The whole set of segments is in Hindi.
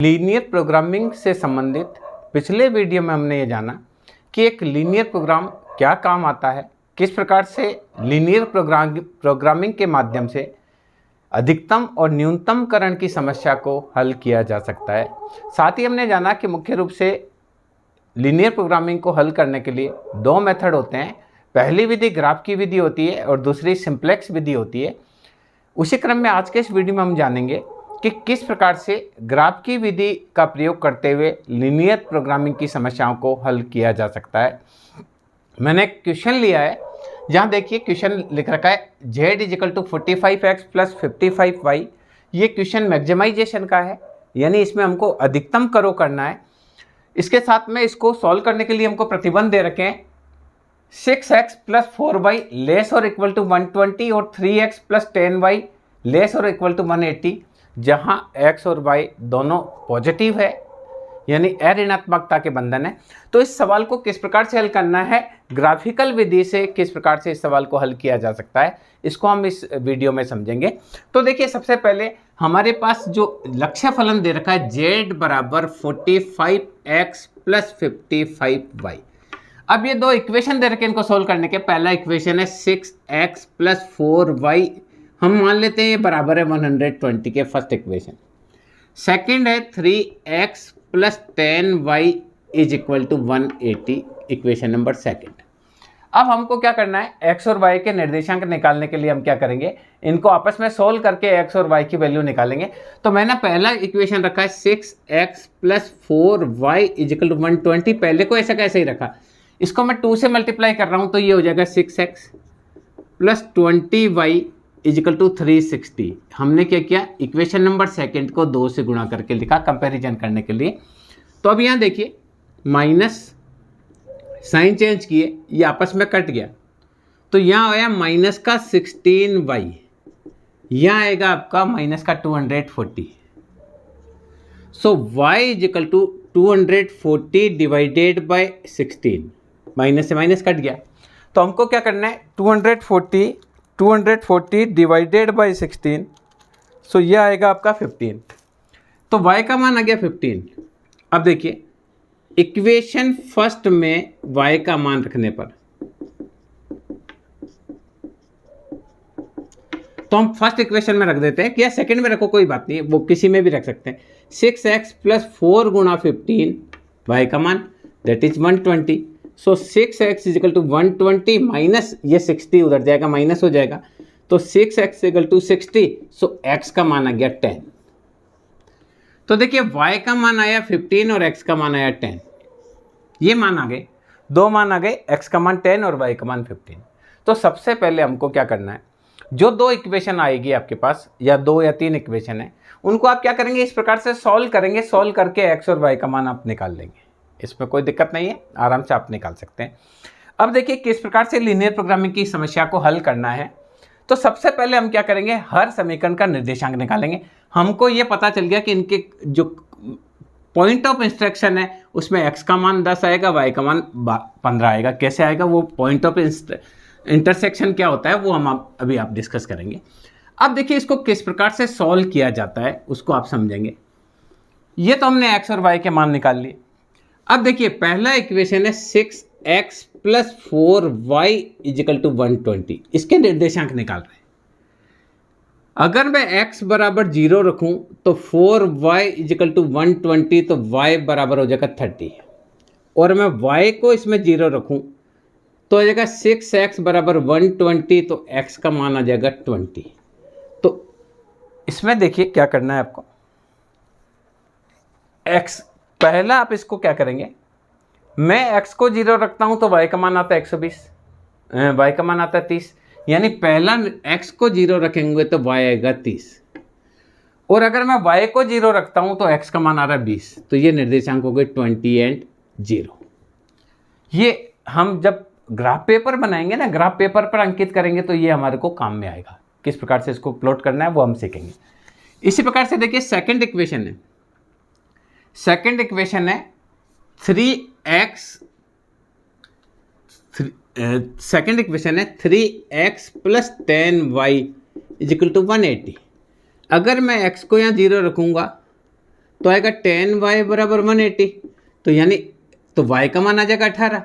लीनियर प्रोग्रामिंग से संबंधित पिछले वीडियो में हमने ये जाना कि एक लीनियर प्रोग्राम क्या काम आता है, किस प्रकार से लीनियर प्रोग्रामिंग के माध्यम से अधिकतम और न्यूनतमकरण की समस्या को हल किया जा सकता है। साथ ही हमने जाना कि मुख्य रूप से लीनियर प्रोग्रामिंग को हल करने के लिए दो मेथड होते हैं। पहली विधि ग्राफ की विधि होती है और दूसरी सिंप्लेक्स विधि होती है। उसी क्रम में आज के इस वीडियो में हम जानेंगे कि किस प्रकार से ग्राफ की विधि का प्रयोग करते हुए लीनियर प्रोग्रामिंग की समस्याओं को हल किया जा सकता है। मैंने एक क्वेश्चन लिया है, जहाँ देखिए क्वेश्चन लिख रखा है z = 45x + 55y। ये क्वेश्चन मैक्सिमाइजेशन का है, यानी इसमें हमको अधिकतम करो करना है। इसके साथ में इसको सॉल्व करने के लिए हमको प्रतिबंध दे रखे हैं 6x + 4y ≤ 120 और 3x + 10y ≤ 180, जहां x और y दोनों पॉजिटिव है, यानी अऋणात्मकता के बंधन है। तो इस सवाल को किस प्रकार से हल करना है, ग्राफिकल विधि से किस प्रकार से इस सवाल को हल किया जा सकता है, इसको हम इस वीडियो में समझेंगे। तो देखिए, सबसे पहले हमारे पास जो लक्ष्य फलन दे रखा है z = 45x + 55y। अब ये दो इक्वेशन दे रखे हैं, इनको सोल्व करने के। पहला इक्वेशन है 6x + 4y, हम मान लेते हैं ये बराबर है 120 के, फर्स्ट इक्वेशन। सेकंड है 3x + 10y = 180, equation number second. अब हमको क्या करना है, x और y के निर्देशांक निकालने के लिए हम क्या करेंगे, इनको आपस में सोल्व करके x और y की वैल्यू निकालेंगे। तो मैंने पहला इक्वेशन रखा है 6x + 4y = 120। पहले को ऐसा कैसे ही रखा, इसको मैं 2 से मल्टीप्लाई कर रहा हूं, तो ये हो जाएगा 6x + 20y = 360। हमने क्या किया, इक्वेशन नंबर सेकंड को 2 से गुणा करके लिखा कंपैरिजन करने के लिए। तो अब यहाँ देखिए, माइनस साइन चेंज किए, ये आपस में कट गया, तो यहाँ आया माइनस का 16y, यहाँ आएगा आपका माइनस का 240। सो y = 240 डिवाइडेड बाय 16, माइनस से माइनस कट गया। तो हमको क्या करना है, 240 डिवाइडेड बाई 16, सो ये आएगा आपका 15। तो y का मान आ गया 15। अब देखिए, इक्वेशन फर्स्ट में y का मान रखने पर, तो हम फर्स्ट इक्वेशन में रख देते हैं, कि या सेकंड में रखो, कोई बात नहीं, वो किसी में भी रख सकते हैं। 6x + 4 × 15, y का मान that is 120। So 6x = 120 minus ये 60 उधर जाएगा, माइनस हो जाएगा, तो 6x = 60। सो x का मान आ गया 10। तो देखिए, y का मान आया 15 और x का मान आया 10। ये मान आ गए, दो मान आ गए, x का मान 10 और y का मान 15। तो सबसे पहले हमको क्या करना है, जो दो इक्वेशन आएगी आपके पास, या 2 या 3 इक्वेशन है, उनको आप क्या करेंगे, इस प्रकार से सॉल्व करेंगे। सॉल्व करके x और y का मान आप निकाल लेंगे, इसमें कोई दिक्कत नहीं है, आराम से आप निकाल सकते हैं। अब देखिए किस प्रकार से लीनियर प्रोग्रामिंग की समस्या को हल करना है। तो सबसे पहले हम क्या करेंगे, हर समीकरण का निर्देशांक निकालेंगे। हमको ये पता चल गया कि इनके जो पॉइंट ऑफ इंस्ट्रक्शन है उसमें x का मान 10 आएगा, y का मान 15 आएगा। कैसे आएगा, वो पॉइंट ऑफ इंटरसेक्शन क्या होता है वो हम अभी आप डिस्कस करेंगे। अब देखिए, इसको किस प्रकार से सॉल्व किया जाता है उसको आप समझेंगे। ये तो हमने x और y के मान निकाल लिए। अब देखिए, पहला इक्वेशन है 6x + 4y = 120, इसके निर्देशांक निकाल रहे हैं। अगर मैं x = 0 रखूं तो 4y = 120, तो y बराबर हो जाएगा 30, और मैं y को इसमें 0 रखूं तो हो जाएगा 6x = 120, तो x का मान आ जाएगा 20। तो इसमें देखिए क्या करना है आपको, x पहला आप इसको क्या करेंगे, मैं x को 0 रखता हूं तो y का मान आता है 120, y का मान आता है 30, यानी पहला x को 0 रखेंगे तो y आएगा 30, और अगर मैं y को 0 रखता हूं तो x का मान आ रहा है 20। तो ये निर्देशांक हो गए 20 और 0। ये हम जब ग्राफ पेपर बनाएंगे ना, ग्राफ पेपर पर अंकित करेंगे, तो ये हमारे को काम में आएगा। किस प्रकार से इसको प्लॉट करना है वो हम सीखेंगे। इसी प्रकार से देखिए, सेकंड इक्वेशन है 3x + 10y = 180। अगर मैं x को यहाँ 0 रखूँगा तो आएगा 10y बराबर 180, तो यानी तो y का मान आ जाएगा 18,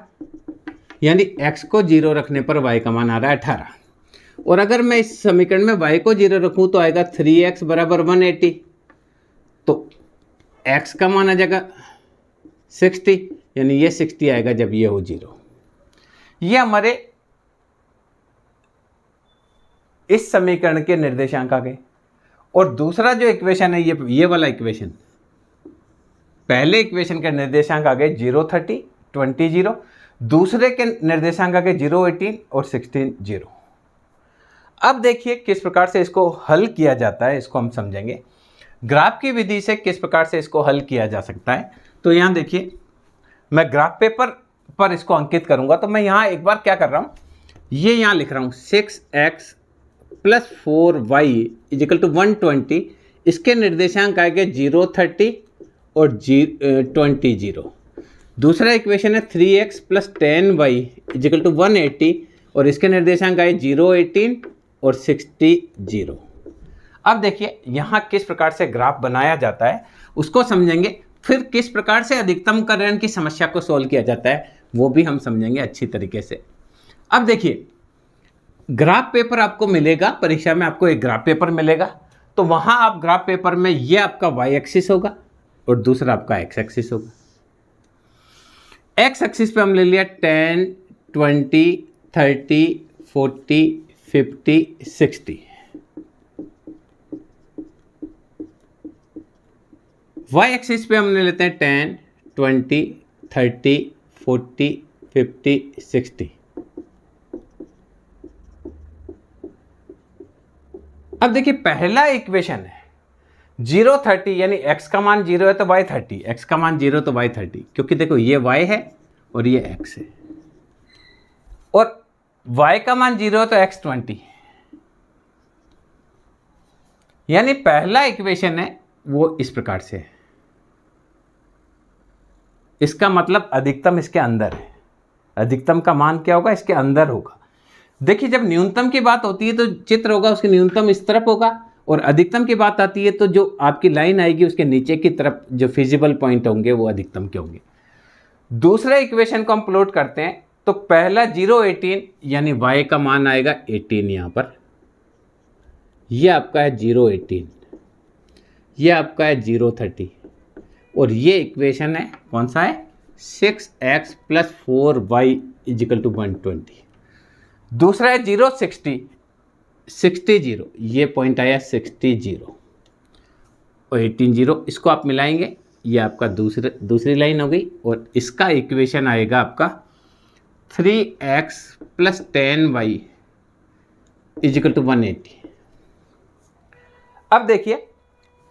यानी x को 0 रखने पर y का मान आ रहा है 18। और अगर मैं इस समीकरण में y को 0 रखूं तो आएगा 3x बराबर 180, तो x का मान आ जाएगा 60, यानी ये 60 आएगा जब ये हो 0। ये हमारे इस समीकरण के निर्देशांक आ गए। और दूसरा जो इक्वेशन है ये वाला इक्वेशन, पहले इक्वेशन के निर्देशांक आ गए 0 30 20 0, दूसरे के निर्देशांक आ गए 0 18 और 16 0। अब देखिए किस प्रकार से इसको हल किया जाता है, इसको हम समझेंगे। ग्राफ की विधि से किस प्रकार से इसको हल किया जा सकता है। तो यहाँ देखिए मैं ग्राफ पेपर पर इसको अंकित करूंगा, तो मैं यहाँ एक बार क्या कर रहा हूँ, ये यहाँ लिख रहा हूँ 6x plus 4y is equal to 120, इसके निर्देशांक आएंगे 0 30 और 20 0। दूसरा इक्वेशन है 3x plus 10y is equal to 180 और इसके निर्देशांक आए 0 18 और 60 0। अब देखिए यहाँ किस प्रकार से ग्राफ बनाया जाता है उसको समझेंगे, फिर किस प्रकार से अधिकतमकरण की समस्या को सॉल्व किया जाता है वो भी हम समझेंगे अच्छी तरीके से। अब देखिए ग्राफ पेपर आपको मिलेगा, परीक्षा में आपको एक ग्राफ पेपर मिलेगा, तो वहाँ आप ग्राफ पेपर में ये आपका y एक्सिस होगा और दूसरा आपका x एक्सिस होगा। x एक्सिस पे हम ले लिया 10 20 30 40 50 60। y एक्सिस पे हम ले लेते हैं 10 20 30 40 50 60। अब देखिए पहला इक्वेशन है 0 30, यानी x का मान 0 है तो y 30, x का मान 0 तो y 30, क्योंकि देखो ये y है और ये x है, और y का मान 0 है तो x 20, यानी पहला इक्वेशन है वो इस प्रकार से है। इसका मतलब अधिकतम इसके अंदर है, अधिकतम का मान क्या होगा, इसके अंदर होगा। देखिए जब न्यूनतम की बात होती है तो चित्र होगा उसके न्यूनतम इस तरफ होगा, और अधिकतम की बात आती है तो जो आपकी लाइन आएगी उसके नीचे की तरफ जो फिजिबल पॉइंट होंगे वो अधिकतम के होंगे। दूसरे इक्वेशन को हम प्लॉट करते हैं तो पहला 0 18, यानी y का मान आएगा 18 यहाँ पर, ये आपका है 0 18, ये आपका है 0 30, और ये इक्वेशन है कौन सा है 6x plus 4y is equal to 120। दूसरा है 0 60 0, ये पॉइंट आया 60 0 और 18 0, इसको आप मिलाएंगे ये आपका दूसरी लाइन हो गई, और इसका इक्वेशन आएगा आपका 3x plus 10y is equal to 180। अब देखिए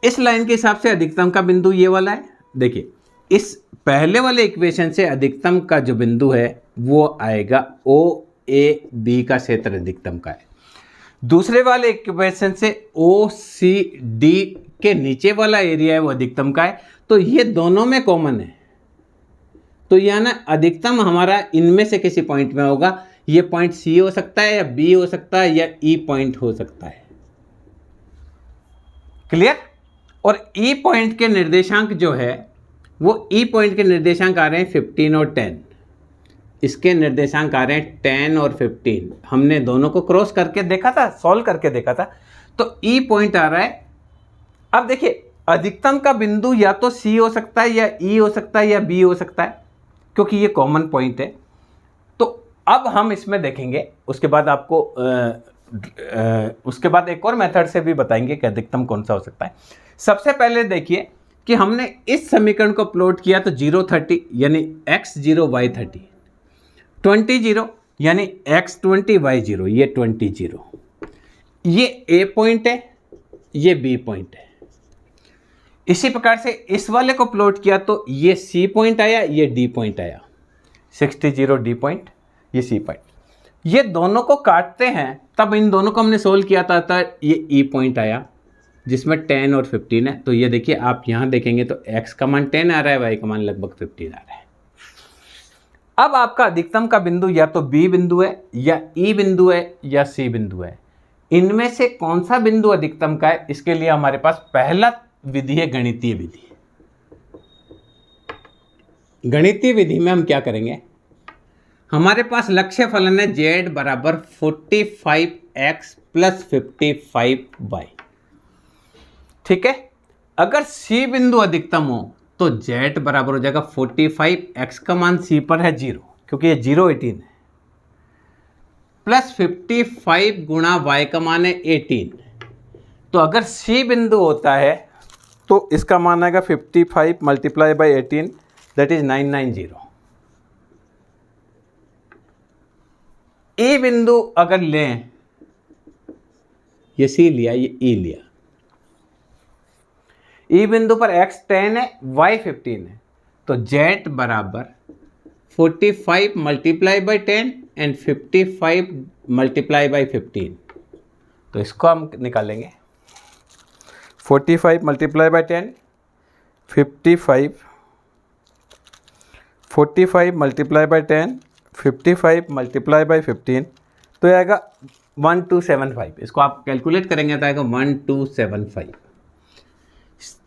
इस लाइन के हिसाब से अधिकतम का बिंदु ये वाला है। देखिए इस पहले वाले इक्वेशन से अधिकतम का जो बिंदु है वो आएगा OAB का क्षेत्र अधिकतम का है। दूसरे वाले इक्वेशन से OCD के नीचे वाला एरिया है वो अधिकतम का है, तो ये दोनों में कॉमन है, तो यह ना अधिकतम हमारा इनमें से किसी पॉइंट में होगा। ये पॉइंट C हो सकता है या B हो सकता है या E पॉइंट हो सकता है। क्लियर। और E पॉइंट के निर्देशांक जो है वो E पॉइंट के निर्देशांक आ रहे हैं 15 और 10, इसके निर्देशांक आ रहे हैं 10 और 15। हमने दोनों को क्रॉस करके देखा था, सॉल्व करके देखा था, तो E पॉइंट आ रहा है। अब देखिए अधिकतम का बिंदु या तो C हो सकता है या E हो सकता है या B हो सकता है, क्योंकि ये कॉमन पॉइंट है। तो अब हम इसमें देखेंगे, उसके बाद आपको उसके बाद एक और मेथड से भी बताएंगे कि अधिकतम कौन सा हो सकता है। सबसे पहले देखिए कि हमने इस समीकरण को प्लॉट किया तो 0 30 यानी x 0 y 30, 20 0 यानी x 20 y 0, ये 20 0, ये A पॉइंट है, ये B पॉइंट है। इसी प्रकार से इस वाले को प्लॉट किया तो ये C पॉइंट आया, ये D पॉइंट आया, 60 0 D पॉइंट, ये C पॉइंट। ये दोनों को काटते हैं तब इन दोनों को हमने सोल्व किया था ये E पॉइंट आया जिसमें 10 और 15 है। तो ये देखिए आप यहाँ देखेंगे तो x का मान 10 आ रहा है, y का मान लगभग 15 आ रहा है। अब आपका अधिकतम का बिंदु या तो B बिंदु है या E बिंदु है या C बिंदु है, इनमें से कौन सा बिंदु अधिकतम का है, इसके लिए हमारे पास पहला विधि है गणितीय विधि। गणितीय विधि में हम क्या करेंगे, हमारे पास लक्ष्य फलन है z बराबर 45x प्लस 55y, ठीक है। अगर C बिंदु अधिकतम हो तो z बराबर हो जाएगा 45x का मान C पर है 0, क्योंकि ये 0 18 है, प्लस 55 गुणा y का मान है 18। तो अगर C बिंदु होता है तो इसका मान आएगा 55 multiply by 18, that is 990। E बिंदु अगर लें, ये C लिया, ये E लिया, E बिंदु पर x 10 है, y 15 है, तो z बराबर 45 multiply by 10 and 55 multiply by 15। तो इसको हम निकालेंगे, 45 multiply by 10, 45 multiply by 10, 55 multiply by 15, तो ये आएगा 1275। इसको आप कैलकुलेट करेंगे तो आएगा 1275।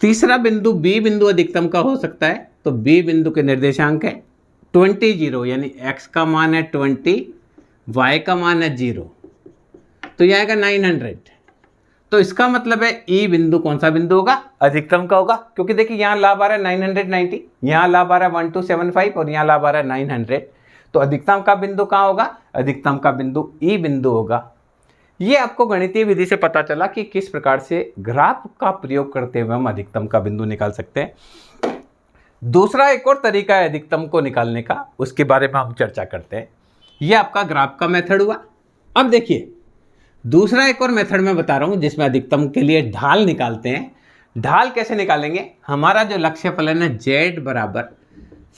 तीसरा बिंदु B बिंदु अधिकतम का हो सकता है, तो B बिंदु के निर्देशांक है 20 यानी x का मान है 20, y का मान है 0, तो यह आएगा 900। तो इसका मतलब है E बिंदु कौन सा बिंदु होगा, अधिकतम का होगा, क्योंकि देखिए यहाँ लाभ आ रहा है 990, यहाँ लाभ आ रहा है 1275 और यहाँ लाभ आ रहा है 900। तो अधिकतम का बिंदु कहाँ होगा, अधिकतम का बिंदु E बिंदु होगा। ये आपको गणितीय विधि से पता चला कि किस प्रकार से ग्राफ का प्रयोग करते हुए हम अधिकतम का बिंदु निकाल सकते हैं। दूसरा एक और तरीका है अधिकतम को निकालने का, उसके बारे में हम चर्चा करते हैं। ये आपका ग्राफ का मेथड हुआ। अब देखिए दूसरा एक और मेथड मैं बता रहा हूँ जिसमें अधिकतम के लिए ढाल निकालते हैं। ढाल कैसे निकालेंगे, हमारा जो लक्ष्य फलन है z बराबर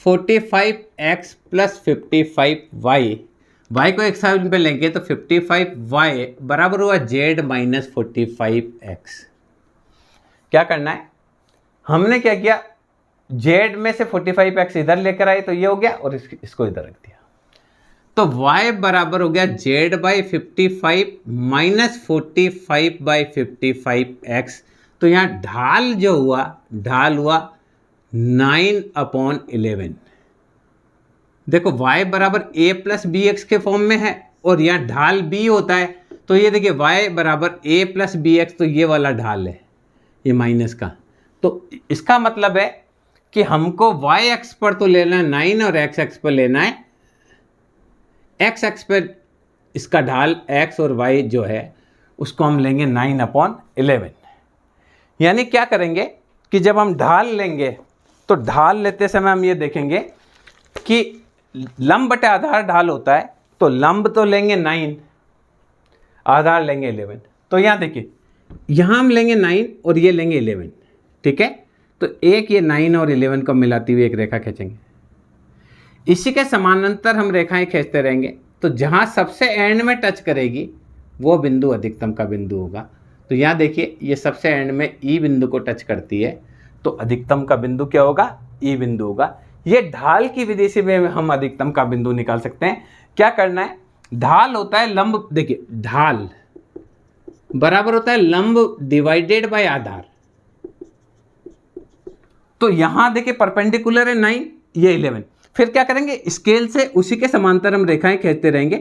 45x प्लस 55y, y को एक साइड पे लेंगे तो 55y बराबर हुआ z माइनस 45x। क्या करना है, हमने क्या किया, z में से 45x इधर लेकर आए तो ये हो गया और इसको इधर रख दिया, तो y बराबर हो गया z by 55 minus 45 by 55x। तो यहाँ ढाल जो हुआ, ढाल हुआ 9/11। देखो y बराबर a प्लस बी एक्स के फॉर्म में है और यहाँ ढाल b होता है, तो ये देखिए y बराबर a प्लस बी एक्स, तो ये वाला ढाल है ये माइनस का। तो इसका मतलब है कि हमको y एक्स पर तो लेना है 9 और x एक्स पर लेना है, x एक्स पर इसका ढाल x और y जो है उसको हम लेंगे 9/11। यानी क्या करेंगे कि जब हम ढाल लेंगे तो ढाल लेते समय हम ये देखेंगे कि लंब बटे आधार ढाल होता है, तो लंब तो लेंगे 9, आधार लेंगे 11। तो यहाँ देखिए यहाँ हम लेंगे 9 और ये लेंगे 11, ठीक है। तो एक ये 9 और 11 को मिलाती हुई एक रेखा खींचेंगे, इसी के समानांतर हम रेखाएं खींचते रहेंगे, तो जहाँ सबसे एंड में टच करेगी वो बिंदु अधिकतम का बिंदु होगा। तो यहाँ देखिए ये सबसे एंड में E बिंदु को टच करती है, तो अधिकतम का बिंदु क्या होगा, E बिंदु होगा। ये ढाल की विधि से भी हम अधिकतम का बिंदु निकाल सकते हैं। क्या करना है, ढाल होता है लंब, देखिए ढाल बराबर होता है लंब डिवाइडेड बाय आधार। तो यहां देखिए परपेंडिकुलर है 9, ये 11। फिर क्या करेंगे, स्केल से उसी के समांतर हम रेखाएं खींचते रहेंगे।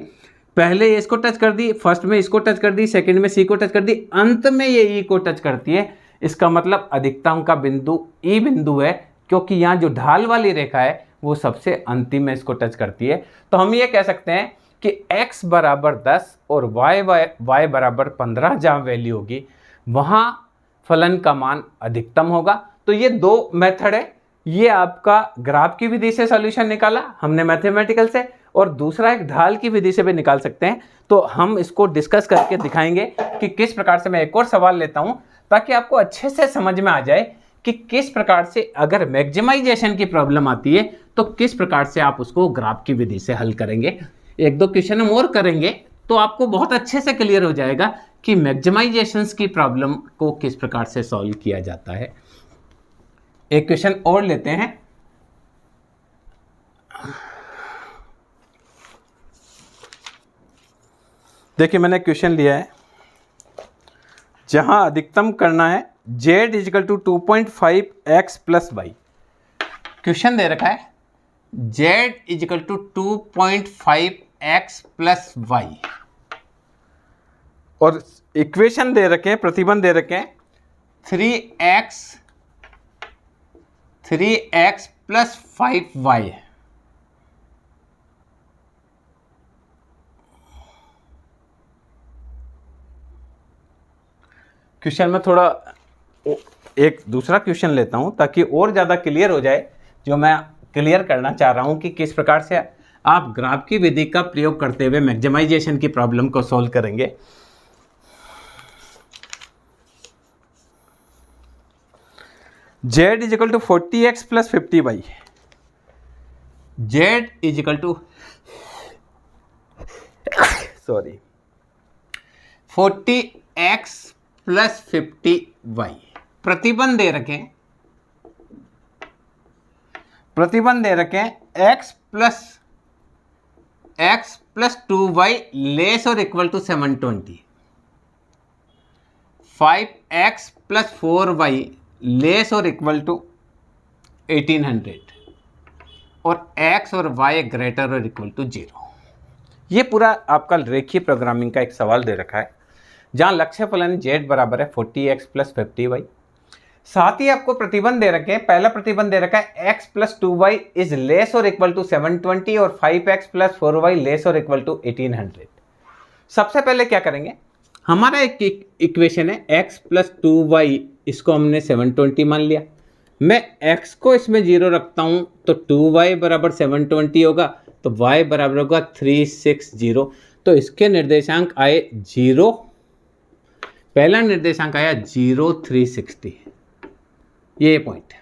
पहले इसको टच कर दी, फर्स्ट में इसको टच कर दी, सेकंड में सी को टच कर दी, अंत में ये ई को टच करती है। इसका मतलब अधिकतम का बिंदु ई बिंदु है, क्योंकि यहाँ जो ढाल वाली रेखा है वो सबसे अंतिम में इसको टच करती है। तो हम ये कह सकते हैं कि x बराबर 10 और y बराबर 15 जहाँ वैल्यू होगी वहाँ फलन का मान अधिकतम होगा। तो ये दो मेथड है, ये आपका ग्राफ की विधि से सॉल्यूशन निकाला हमने मैथमेटिकल से, और दूसरा एक ढाल की विधि से भी निकाल सकते हैं। तो हम इसको डिस्कस करके दिखाएंगे कि किस प्रकार से। मैं एक और सवाल लेता हूं ताकि आपको अच्छे से समझ में आ जाए कि किस प्रकार से अगर मैक्सिमाइजेशन की प्रॉब्लम आती है तो किस प्रकार से आप उसको ग्राफ की विधि से हल करेंगे। एक दो क्वेश्चन हम और करेंगे तो आपको बहुत अच्छे से क्लियर हो जाएगा कि मैक्सिमाइजेशंस की प्रॉब्लम को किस प्रकार से सॉल्व किया जाता है। एक क्वेश्चन और लेते हैं। देखिए मैंने क्वेश्चन लिया है जहां अधिकतम करना है z = 2.5x + y। क्वेश्चन दे रखा है z is equal to 2.5x plus वाई, और इक्वेशन दे रखे हैं, प्रतिबंध दे रखे हैं 3x प्लस 5y। क्वेश्चन में थोड़ा एक दूसरा क्वेश्चन लेता हूं ताकि और ज़्यादा क्लियर हो जाए, जो मैं क्लियर करना चाह रहा हूं कि किस प्रकार से आप ग्राफ की विधि का प्रयोग करते हुए मैक्सिमाइजेशन की प्रॉब्लम को सॉल्व करेंगे। z is equal to 40x plus 50y, z is equal to 40x plus 50y। प्रतिबंध दे रखें x plus 2y less or equal to 720, 5x plus 4y less or equal to 1800, और x और y greater or equal to 0। ये पूरा आपका रेखीय प्रोग्रामिंग का एक सवाल दे रखा है, जहां लक्ष्य फलन z बराबर है 40x प्लस 50y। साथ ही आपको प्रतिबंध दे रखे हैं, पहला प्रतिबंध दे रखा है x plus 2y is less or equal to 720 और 5x plus 4y less or equal to 1800। सबसे पहले क्या करेंगे, हमारा एक इक्वेशन है x प्लस 2y, इसको हमने 720 मान लिया। मैं x को इसमें 0 रखता हूं तो 2y बराबर 720 होगा, तो y बराबर होगा 360। तो इसके निर्देशांक आए 0, पहला निर्देशांक आया 0 360, ये पॉइंट।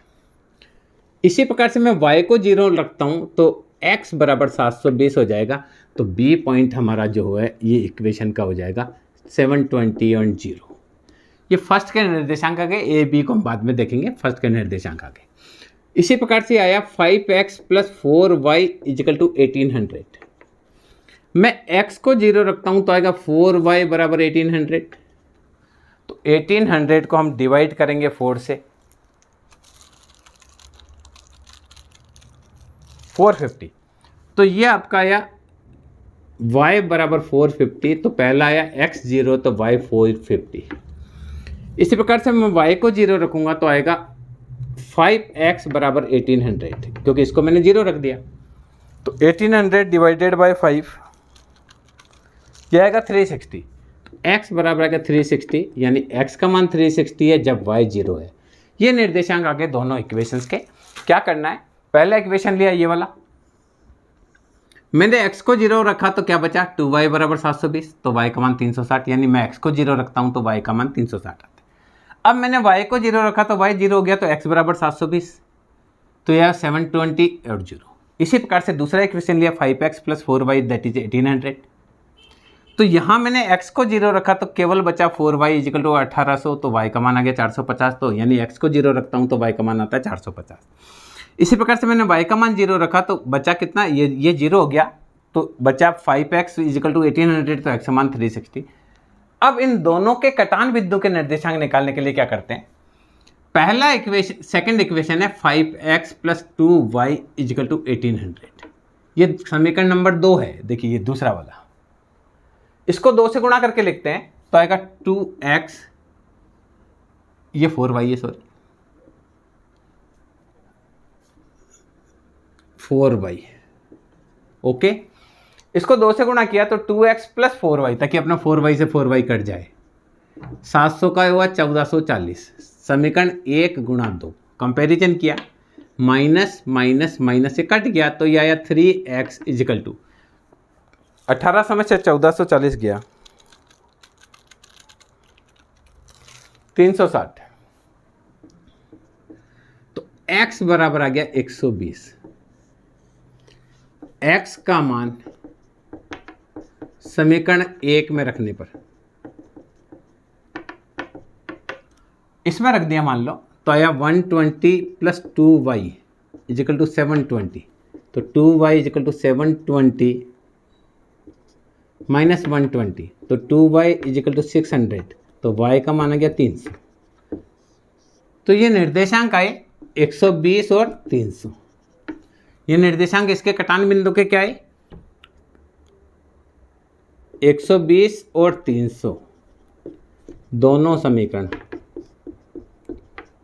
इसी प्रकार से मैं y को 0 रखता हूं तो x बराबर 720 हो जाएगा, तो b पॉइंट हमारा जो है ये इक्वेशन का हो जाएगा 720 और 0। ये फर्स्ट के निर्देशांक आ गए, ए बी को हम बाद में देखेंगे, फर्स्ट के निर्देशांक आ गए। इसी प्रकार से आया 5x plus 4y is equal to 1800। मैं x को 0 रखता हूं तो आएगा 4y बराबर 1800, तो 1800 को हम डिवाइड करेंगे 4 से, 450, तो ये आपका आया y बराबर 450, तो पहला आया x 0 तो y 450। इसी प्रकार से मैं y को 0 रखूंगा तो आएगा 5x बराबर 1800, क्योंकि इसको मैंने 0 रख दिया, तो 1800 डिवाइडेड बाय 5 यह आएगा 360। x बराबर आएगा 360, यानी x का मान 360 है जब y 0 है। ये निर्देशांक आगे दोनों इक्वेशंस के। क्या करना है, पहला इक्वेशन लिया ये वाला, मैंने x को 0 रखा तो क्या बचा, 2y बराबर 720, तो y का मान 360, यानी मैं x को 0 रखता हूं तो y का मान 360 आता है। अब मैंने y को 0 रखा तो y 0 हो गया, तो x बराबर 720, तो यह 720 और 0। इसी प्रकार से दूसरा इक्वेशन लिया 5x plus 4y that is 1800, तो यहाँ मैंने x को 0 रखा तो केवल बचा 4y इजिकल टू 1800, तो y का मान आ गया 450, तो यानी x को 0 रखता हूँ तो y का मान आता है 450। इसी प्रकार से मैंने y का मान 0 रखा तो बचा कितना, ये 0 हो गया, तो बचा 5x इजिकल टू 1800, तो x का मान 360। अब इन दोनों के कटान बिंदु के निर्देशांक निकालने के लिए क्या करते हैं, पहला इक्वेशन, सेकंड इक्वेशन है 5x plus 2y is equal to 1800, ये समीकरण नंबर 2 है। देखिए ये दूसरा वाला, इसको 2 से गुणा करके लिखते हैं तो आएगा 2x, ये 4y है, सॉरी 4y, ओके। इसको 2 से गुणा किया तो 2x प्लस 4y, ताकि अपना 4y से 4y कट जाए, 700 का हुआ 1440। समीकरण 1 गुणा 2, कंपेरिजन किया, माइनस माइनस माइनस से कट गया, तो ये आया 3x इजिकल टू 1800 में से 1440 गया 360, तो x बराबर आ गया 120। x का मान समीकरण 1 में रखने पर, इसमें रख दिया मान लो, तो आया 120 प्लस 2y इजिकल टू 720, तो 2y इजिकल टू 720 माइनस 120, तो 2y इजिकल टू 600, तो y का मान आ गया 300। तो ये निर्देशांक आए 120 और 300। ये निर्देशांक इसके कटान बिंदु के क्या है, 120 और 300 दोनों समीकरण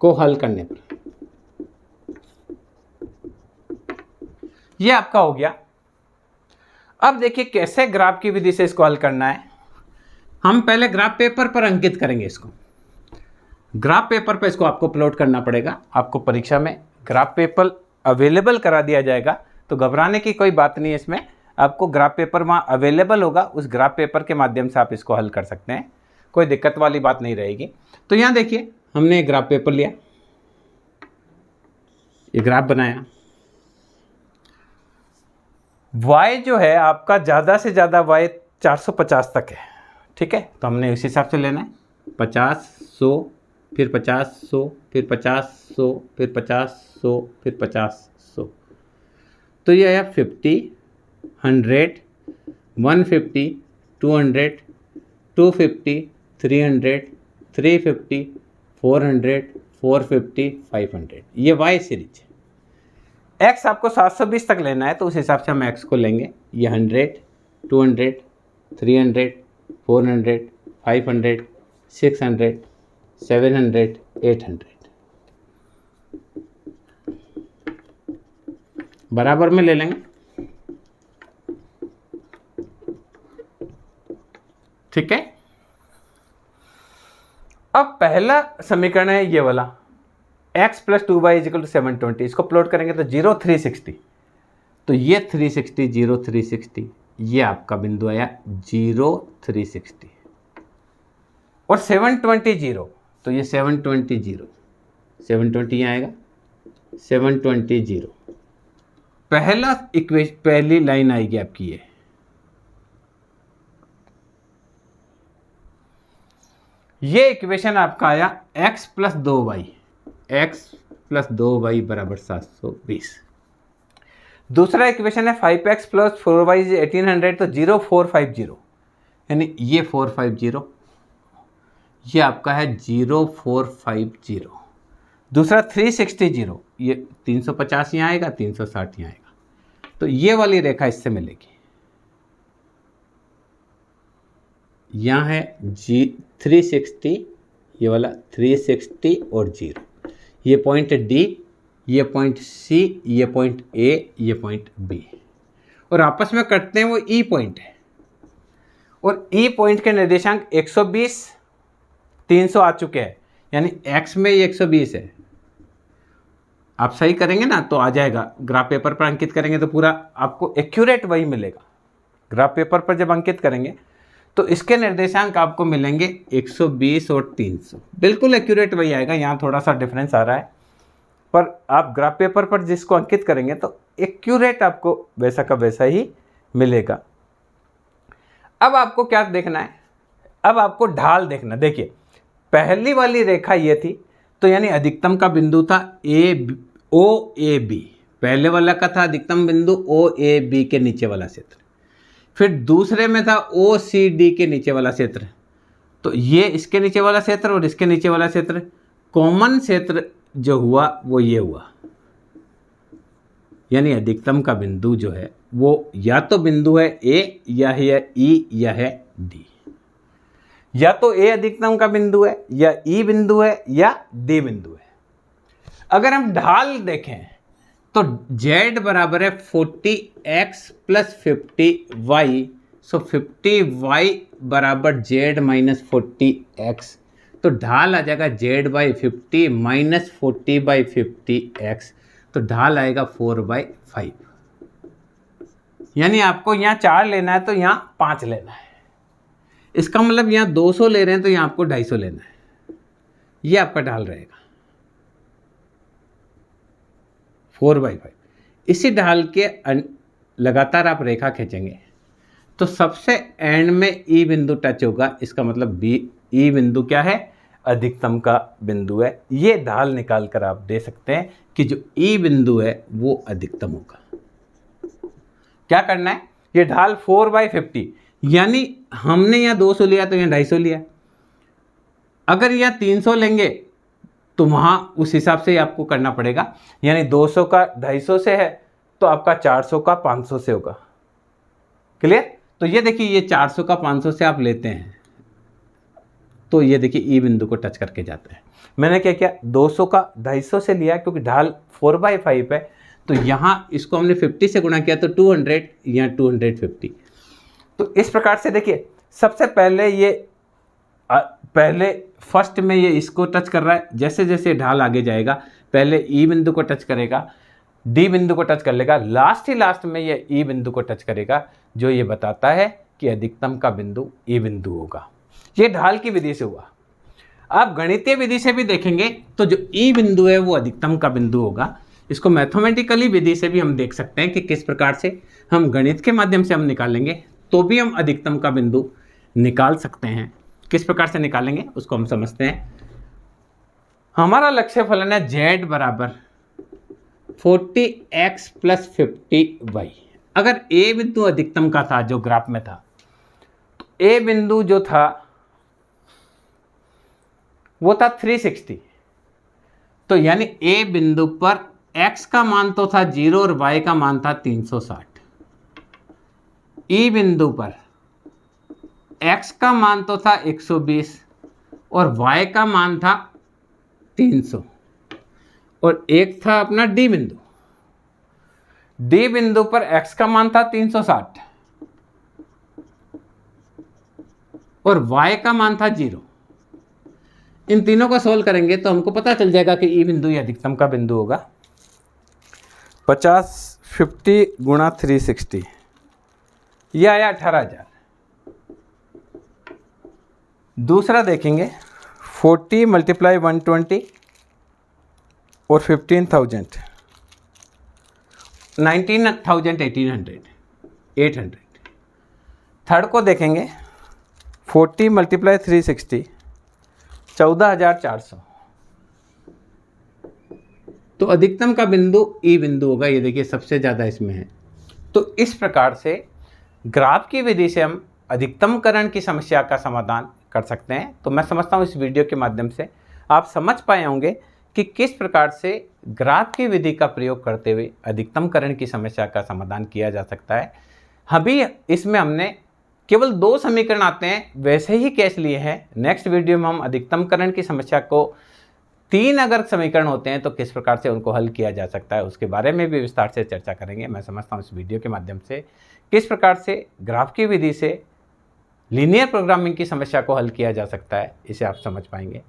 को हल करने पर ये आपका हो गया। अब देखिए कैसे ग्राफ की विधि से इसको हल करना है। हम पहले ग्राफ पेपर पर अंकित करेंगे इसको। ग्राफ पेपर पर इसको आपको प्लॉट करना पड़ेगा। आपको परीक्षा में ग्राफ पेपर अवेलेबल करा दिया जाएगा, तो घबराने की कोई बात नहीं है इसमें। आपको ग्राफ पेपर वहाँ अवेलेबल होगा, उस ग्राफ पेपर के माध्यम से आप इसको हल कर सकते हैं, कोई दिक्कत वाली बात नहीं रहेगी। तो यहाँ देखिए हमने एक ग्राफ पेपर लिया, ये ग्राफ बनाया। y जो है आपका ज़्यादा से ज़्यादा y 450 तक है, ठीक है। तो हमने उस हिसाब से लेना है 50, 100, फिर 50, 100, फिर 50, 100, फिर 50, 100, फिर 50, 100। तो ये है 50, 100, 150, 200, 250, 300, 350, 400, 450, 500। ये y सीरीज है। x आपको 720 तक लेना है, तो उस हिसाब से हम x को लेंगे। ये 100, 200, 300, 400, 500, 600, 700, 800 बराबर में ले लेंगे, ठीक है। अब पहला समीकरण है ये वाला, x + 2y = 720। इसको प्लॉट करेंगे तो 0, 360। तो ये 360, 0, 360, ये आपका बिंदु आया 0, 360। और 720, 0, तो ये 720, 0, 720 यहाँ आएगा, 720, 0। पहली लाइन आएगी आपकी ये इक्वेशन आपका आया x + 2y, x + 2y = 720। दूसरा इक्वेशन है 5x + 4y = 1800, तो 0450, यानी ये 450, ये आपका है 0450। दूसरा 360, 0, ये 350 यहाँ आएगा, 360 यहाँ आएगा। तो ये वाली रेखा इससे मिलेगी। यहाँ है 360, ये वाला 360 और 0, ये पॉइंट D, ये पॉइंट C, ये पॉइंट A, ये पॉइंट B, और आपस में कटते हैं वो E पॉइंट है। और E पॉइंट के निर्देशांक 120, 300 आ चुके हैं, यानी x में ये 120 है। आप सही करेंगे ना तो आ जाएगा। ग्राफ पेपर पर अंकित करेंगे तो पूरा आपको एक्यूरेट वही मिलेगा। ग्राफ पेपर पर जब अंकित करेंगे तो इसके निर्देशांक आपको मिलेंगे 120 और 300, बिल्कुल एक्यूरेट वही आएगा। यहाँ थोड़ा सा डिफरेंस आ रहा है, पर आप ग्राफ पेपर पर जिसको अंकित करेंगे तो एक्यूरेट आपको वैसा का वैसा ही मिलेगा। अब आपको क्या देखना है, अब आपको ढाल देखना। देखिए पहली वाली रेखा ये थी, तो यानी अधिकतम का बिंदु था OAB। पहले वाला का था अधिकतम बिंदु OAB के नीचे वाला क्षेत्र। फिर दूसरे में था OCD के नीचे वाला क्षेत्र। तो ये इसके नीचे वाला क्षेत्र और इसके नीचे वाला क्षेत्र, कॉमन क्षेत्र जो हुआ वो ये हुआ। यानी अधिकतम का बिंदु जो है वो या तो बिंदु है A, या है E, या है D। या तो A अधिकतम का बिंदु है, या E बिंदु है, या D बिंदु है। अगर हम ढाल देखें तो z बराबर है 40x + 50y, सो 50y = z - 40x। तो ढाल आ जाएगा z/50 - 40/50x, तो ढाल आएगा 4/5। यानी आपको यहाँ 4 लेना है तो यहाँ 5 लेना है। इसका मतलब यहाँ 200 ले रहे हैं तो यहाँ आपको 250 लेना है। ये आपका ढाल रहेगा 4/5। इसी ढाल के लगातार आप रेखा खींचेंगे तो सबसे एंड में E बिंदु टच होगा। इसका मतलब E बिंदु क्या है, अधिकतम का बिंदु है। ये ढाल निकाल कर आप दे सकते हैं कि जो E बिंदु है वो अधिकतम होगा। क्या करना है, ये ढाल 4/50, यानी हमने यहाँ 200 लिया तो यहाँ 250 लिया। अगर यहाँ 300 लेंगे तो वहाँ उस हिसाब से ही आपको करना पड़ेगा। यानी 200 का 250 से है तो आपका 400 का 500 से होगा। क्लियर? तो ये देखिए, ये 400 का 500 से आप लेते हैं तो ये देखिए ई बिंदु को टच करके जाता है। मैंने क्या किया, 200 का 250 से लिया क्योंकि ढाल 4/5 है, तो यहाँ इसको हमने 50 से गुणा किया तो 200, यहाँ 250। तो इस प्रकार से देखिए, सबसे पहले ये पहले फर्स्ट में ये इसको टच कर रहा है, जैसे जैसे ढाल आगे जाएगा पहले ई बिंदु को टच करेगा, डी बिंदु को टच कर लेगा, लास्ट में ये ई बिंदु को टच करेगा, जो ये बताता है कि अधिकतम का बिंदु ई बिंदु होगा। ये ढाल की विधि से हुआ। आप गणितीय विधि से भी देखेंगे तो जो ई बिंदु है वो अधिकतम का बिंदु होगा। इसको मैथमेटिकली विधि से भी हम देख सकते हैं कि किस प्रकार से हम गणित के माध्यम से हम निकालेंगे तो भी हम अधिकतम का बिंदु निकाल सकते हैं। किस प्रकार से निकालेंगे उसको हम समझते हैं। हमारा लक्ष्य फलन है z बराबर 40x + 50y। अगर ए बिंदु अधिकतम का था जो ग्राफ में था, तो ए बिंदु जो था वो था 360, तो यानी ए बिंदु पर x का मान तो था 0 और y का मान था 360। ई बिंदु पर x का मान तो था 120 और y का मान था 300, और एक था अपना डी बिंदु। डी बिंदु पर x का मान था 360 और y का मान था 0। इन तीनों को सोल्व करेंगे तो हमको पता चल जाएगा कि ई बिंदु ही अधिकतम का बिंदु होगा। 50 गुणा 360, यह आया 18,000। दूसरा देखेंगे 40 × 120 और 15,000, 19,000, 800। थर्ड को देखेंगे 40 × 360, 14,400। तो अधिकतम का बिंदु ई बिंदु होगा। ये देखिए सबसे ज़्यादा इसमें है। तो इस प्रकार से ग्राफ की विधि से हम अधिकतमकरण की समस्या का समाधान कर सकते हैं। तो मैं समझता हूँ इस वीडियो के माध्यम से आप समझ पाए होंगे कि किस प्रकार से ग्राफ की विधि का प्रयोग करते हुए अधिकतमकरण की समस्या का समाधान किया जा सकता है। अभी इसमें हमने केवल 2 समीकरण आते हैं, वैसे ही केस लिए हैं। नेक्स्ट वीडियो में हम अधिकतमकरण की समस्या को 3 अगर समीकरण होते हैं तो किस प्रकार से उनको हल किया जा सकता है उसके बारे में भी विस्तार से चर्चा करेंगे। मैं समझता हूँ इस वीडियो के माध्यम से किस प्रकार से ग्राफ की विधि से लीनियर प्रोग्रामिंग की समस्या को हल किया जा सकता है, इसे आप समझ पाएंगे।